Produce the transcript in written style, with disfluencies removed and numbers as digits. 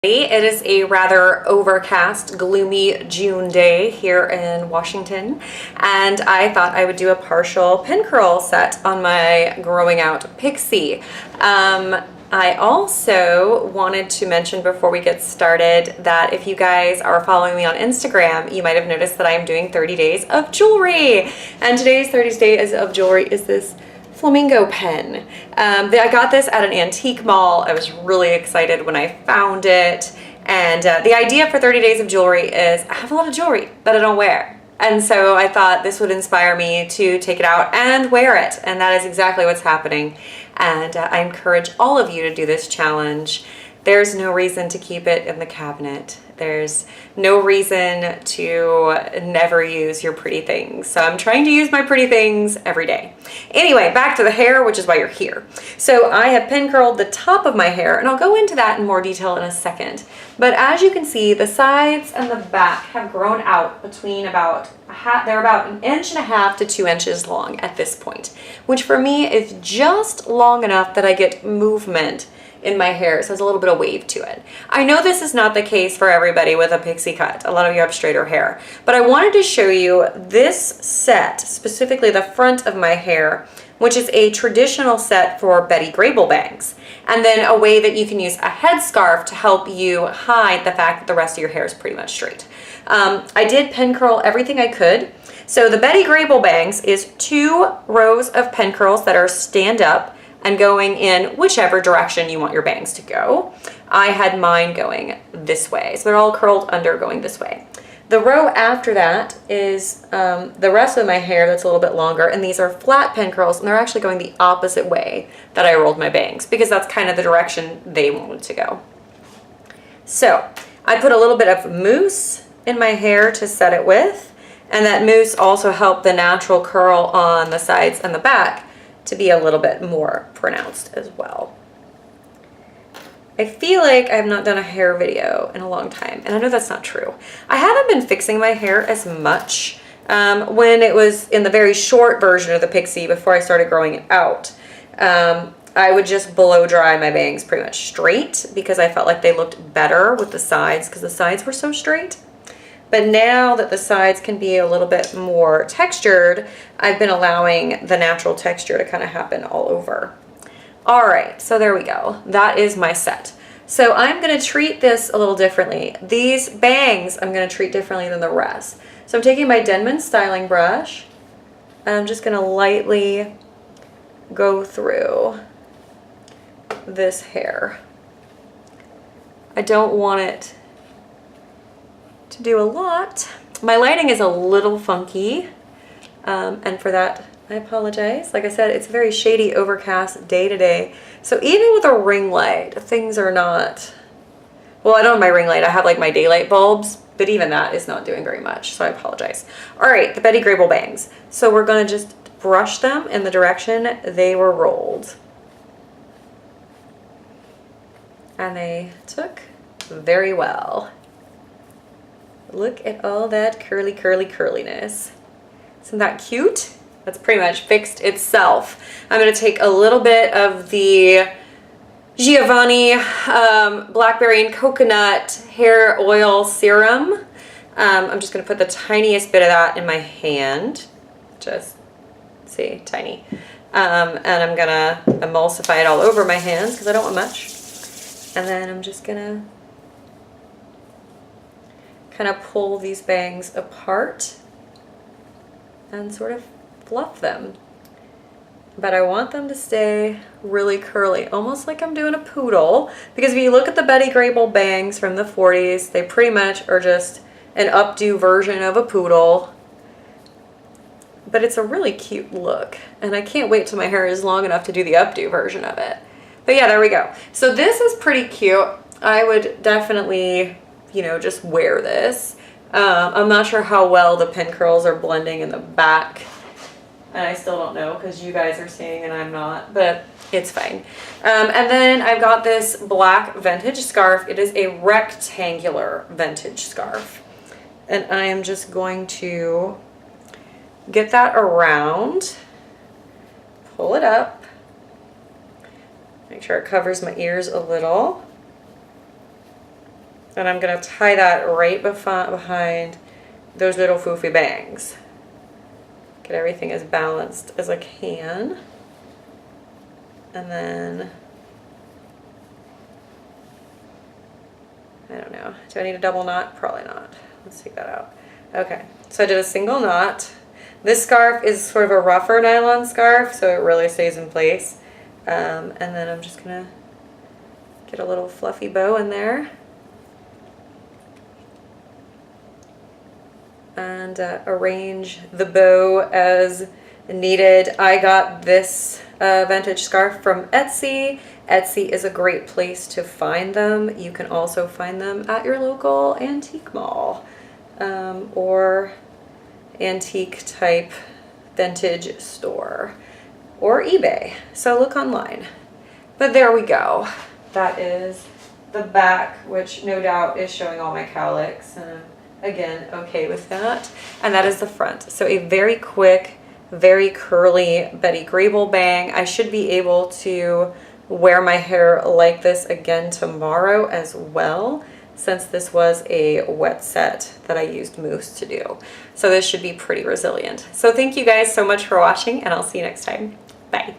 It is a rather overcast, gloomy June day here in Washington, and I thought I would do a partial pin curl set on my growing out pixie. I also wanted to mention before we get started that if you guys are following me on Instagram, you might have noticed that I am doing 30 days of jewelry, and today's 30 days of jewelry is this flamingo pen. I got this at an antique mall. I was really excited when I found it. And the idea for 30 days of jewelry is I have a lot of jewelry that I don't wear. And so I thought this would inspire me to take it out and wear it. And that is exactly what's happening. And I encourage all of you to do this challenge. There's no reason to keep it in the cabinet. There's no reason to never use your pretty things. So I'm trying to use my pretty things every day. Anyway, back to the hair, which is why you're here. So I have pin curled the top of my hair, and I'll go into that in more detail in a second. But as you can see, the sides and the back have grown out between they're about 1.5 inches to 2 inches long at this point, which for me is just long enough that I get movement in my hair, so there's a little bit of wave to it. I know this is not the case for everybody with a pixie cut. A lot of you have straighter hair, but I wanted to show you this set, specifically the front of my hair, which is a traditional set for Betty Grable bangs, and then a way that you can use a headscarf to help you hide the fact that the rest of your hair is pretty much straight. I did pin curl everything I could. So the Betty Grable bangs is 2 rows of pin curls that are stand up and going in whichever direction you want your bangs to go. I had mine going this way, so they're all curled under going this way. The row after that is the rest of my hair that's a little bit longer, and these are flat pin curls, and they're actually going the opposite way that I rolled my bangs, because that's kind of the direction they wanted to go. So I put a little bit of mousse in my hair to set it with, and that mousse also helped the natural curl on the sides and the back to be a little bit more pronounced as well. I feel like I have not done a hair video in a long time, and I know that's not true. I haven't been fixing my hair as much. When it was in the very short version of the pixie before I started growing it out, I would just blow dry my bangs pretty much straight because I felt like they looked better with the sides because the sides were so straight. But now that the sides can be a little bit more textured, I've been allowing the natural texture to kind of happen all over. All right, so there we go. That is my set. So I'm gonna treat this a little differently. These bangs I'm gonna treat differently than the rest. So I'm taking my Denman styling brush, and I'm just gonna lightly go through this hair. I don't want it to do a lot. My lighting is a little funky, and for that I apologize. Like I said, it's a very shady, overcast day today, so even with a ring light, things are not, well, I don't have my ring light, I have like my daylight bulbs, but even that is not doing very much, so I apologize. All right, the Betty Grable bangs. So we're gonna just brush them in the direction they were rolled, and they took very well. Look at all that curly, curly, curliness. Isn't that cute? That's pretty much fixed itself. I'm gonna take a little bit of the Giovanni Blackberry and Coconut Hair Oil Serum. I'm just gonna put the tiniest bit of that in my hand. Just, see, tiny. And I'm gonna emulsify it all over my hands because I don't want much. And then I'm just gonna kind of pull these bangs apart and sort of fluff them. But I want them to stay really curly, almost like I'm doing a poodle, because if you look at the Betty Grable bangs from the 40s, they pretty much are just an updo version of a poodle. But it's a really cute look, and I can't wait till my hair is long enough to do the updo version of it. But yeah, there we go. So this is pretty cute. I would definitely, you know, just wear this. I'm not sure how well the pin curls are blending in the back, and I still don't know because you guys are seeing and I'm not, but it's fine. And then I've got this black vintage scarf. It is a rectangular vintage scarf, and I am just going to get that around, pull it up, make sure it covers my ears a little, And I'm gonna tie that right behind those little foofy bangs. Get everything as balanced as I can. And then, I don't know, do I need a double knot? Probably not. Let's take that out. Okay, so I did a single knot. This scarf is sort of a rougher nylon scarf, so it really stays in place. And then I'm just gonna get a little fluffy bow in there. And arrange the bow as needed. I got this vintage scarf from Etsy. Etsy is a great place to find them. You can also find them at your local antique mall or antique type vintage store or eBay. So look online. But there we go. That is the back, which no doubt is showing all my cowlicks. Again, okay with that. And that is the front. So a very quick, very curly Betty Grable bang. I should be able to wear my hair like this again tomorrow as well, since this was a wet set that I used mousse to do. So this should be pretty resilient. So thank you guys so much for watching, and I'll see you next time. Bye.